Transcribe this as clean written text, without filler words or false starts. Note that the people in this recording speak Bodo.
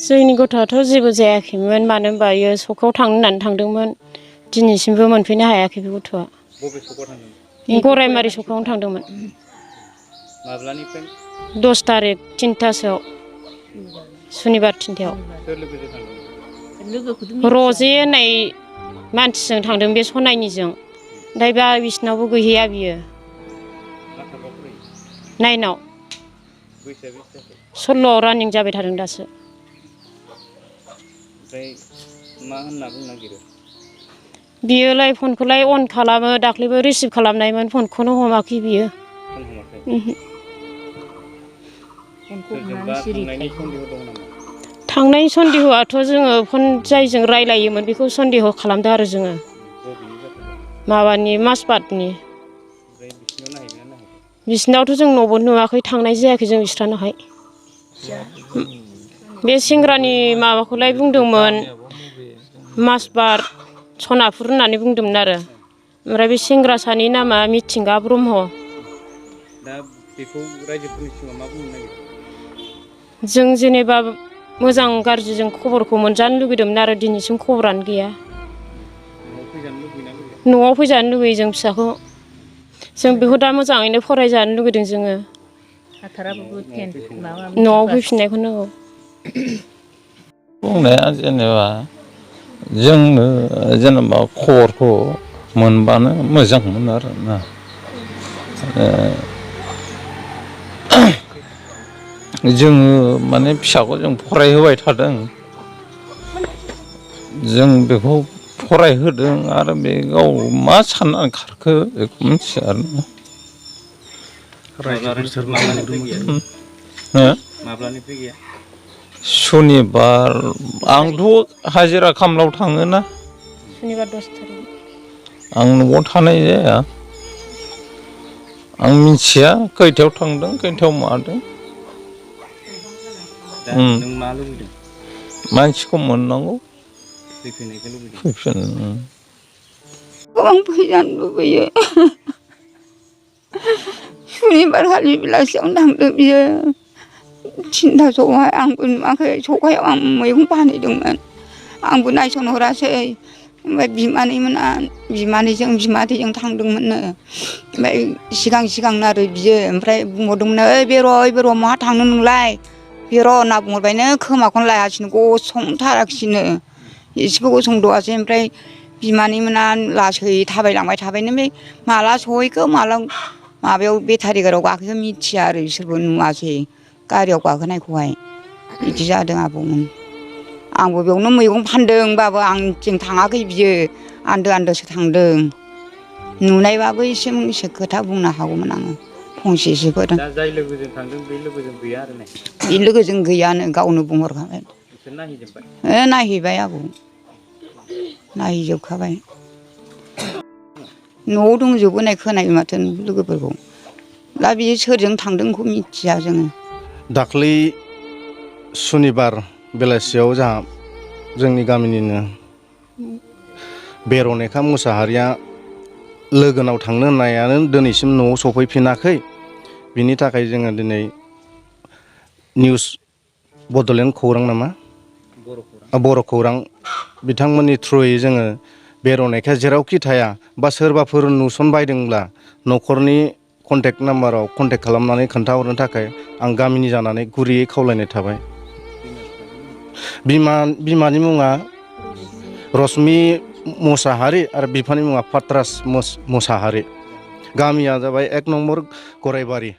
जोंनि गथ'आथ' जेबो जायाखैमोन मानो होनबा इयो सखाव थांनो होननानै थांदोंमोन दिनैसिमबो मोनफैनो हायाखै बे गथ'आ। बबे सखाव थांदोंमोन? गरायमारि सखावनो थांदोंमोन। माब्लानिफ्राय? 10 तारिख 3थासोआव सुनिबार 3थायाव। सोर लोगोजों थांदोंमोन? रजे होननाय मानसिजों थांदों बे सनायनिजों। ओमफ्राय बा बिसिनावबो गैहैया बियो। मा थाखोआव फरायो? 9आव। बैसोआ बेसे जाखो? 16 रानिं जाबाय थादों दासो। ओमफ्राय मा होनना बुंनो नागिरो? बियोलाय फनखौलाय अन खालामो दाख्लैबो रिसिभ खालामनायमोन फनखौनो हमाखै बियो। फन हमाखै? ओहो। सोरजोंबा थांनायनि सन्देह दङ नामा? थांनायनि सन्देहआथ' जोङो फन जायजों रायलायोमोन बेखौ सन्देह खालामदों आरो जोङो। बबेनि जाखोबा? माबानि माजबाटनि। ओमफ्राय बिसिनाव नायहैदोंना नायहैयाखै? बिसिनावथ' जों न'बो नुवाखै थांनाय जायाखै जों बिस्रानावहाय। बे सेंग्रानि माबाखौलाय बुंदोंमोन माजबाट सनापुर होननानै बुंदोंमोन आरो। ओमफ्राय बे सेंग्रासानि नामा मिथिंगा ब्रह्म। दा बेखौ रायजोफोरनि सिगाङाव मा बुंनो नागिरो? जों जेनेबा मोजां गाज्रि जों खबरखौ मोनजानो लुगैदोंमोन आरो दिनैसिम खबरानो गैया। न'आव फैजानो लुबैयोना लुबैया? न'आव फैजानो लुगैयो जों फिसाखौ। जों बेखौ दा मोजाङैनो फरायजानो लुगैदों जोङो। न'आव फैफिननायखौ नांगौ। बुंनाया जेनेबा जोंनो जेनेबा खबरखौ मोनबानो मोजांमोन आरोना। जोङो माने फिसाखौ जों फरायहोबाय थादों। जों बेखौ फरायहोदों आरो बे गाव मा साननानै खारखो बेखौ मिथिया आरोना। माब्लानिफ्राय गैया? हो? माब्लानिफ्राय गैया? सुनिबार आंथ' हाजिरा खामलायाव थाङोना। सुनिबार 10 तारिख। आं न'आव थानाय जाया। आं मिथिया खैथायाव थांदों खैथायाव मादों। दा नों मा लुबैदों? मानसिखौ मोननांगौ। फैफिननायखौ लुबैदों। गोबां फैजानो लुबैयो। सुनिबार खालि बेलासियावनो थांदों बियो। 3थासोआवहाय आंबो नुवाखै सखायाव आं मैगं फानहैदोंमोन। आंबो नायसनहरासै। ओमफ्राय बिमानैमोना बिमानैजों बिमादैजों थांदोंमोननो। ओमफ्राय सिगां सिगांनो आरो बियो ओमफ्राय बुंहरदोंमोन ओइ बेर' बहा थांनो नोंलाय? बेर' होनना बुंहरबायनो खोमाखौनो लायासैनो गसंथाराखिसैनो। एसेबो गसंद'आसै ओमफ्राय बिमानैमोना लासै थाबायलांबाय थाबायनो बे माला सहैखो माला माबायाव बेटारि गारियाव गाखोखो मिथिया आरो बिसोरबो नुवासै गारियाव गाखोनायखौहाय। बिदि जादों आबौमोन। आंबो बेयावनो मैगं फानदों होनबाबो आंजों थाङाखै बियो आन्दो आन्दोसो थांदों। नुनायबाबो एसे फंसे खोथा बुंनो हागौमोन आङो फंसेसोफोर। दा जाय लोगोजों थांदों बे लोगोजों गैया आरो ने? बे लोगोजों गैयानो गावनो बुंहरखाबाय। बिसोर नायहैजोबबाय? नायहैबाय आबौ नायहैजोबखाबाय। न'आव दंजोबो होननाय खोनायो माथो लोगोफोरखौ। दा बियो सोरजों थांदों बेखौ मिथिया जोङो। दाख्लै सुनिबार बेलासियाव जोंहा जोंनि गामिनिनो बेर'नेखा मुसाहारिया लोगोनाव थांनो होननायानो दिनैसिम न'आव सफैफिनाखै। बिनि थाखाय जोङो दिनै निउस बड'लेण्ड खौरां नामा? बर' खौरां बिथांमोननि थ्रुयै जोङो बेर'नेखाया जेरावखि थाया बा सोरबाफोर नुसनबायदोंब्ला न'खरनि कन्टेक्ट नाम्बाराव कन्टेक्ट खालामनानै खोन्थाहरनो थाखाय आं गामिनि जानानै गुरैयै खावलायनाय थाबाय। बिमानि मुङा रश्मि मुसाहारि आरो बिफानि मुङा पात्रास मुसाहारि। गामिया जाबाय 1 नम्बर गरायबारि।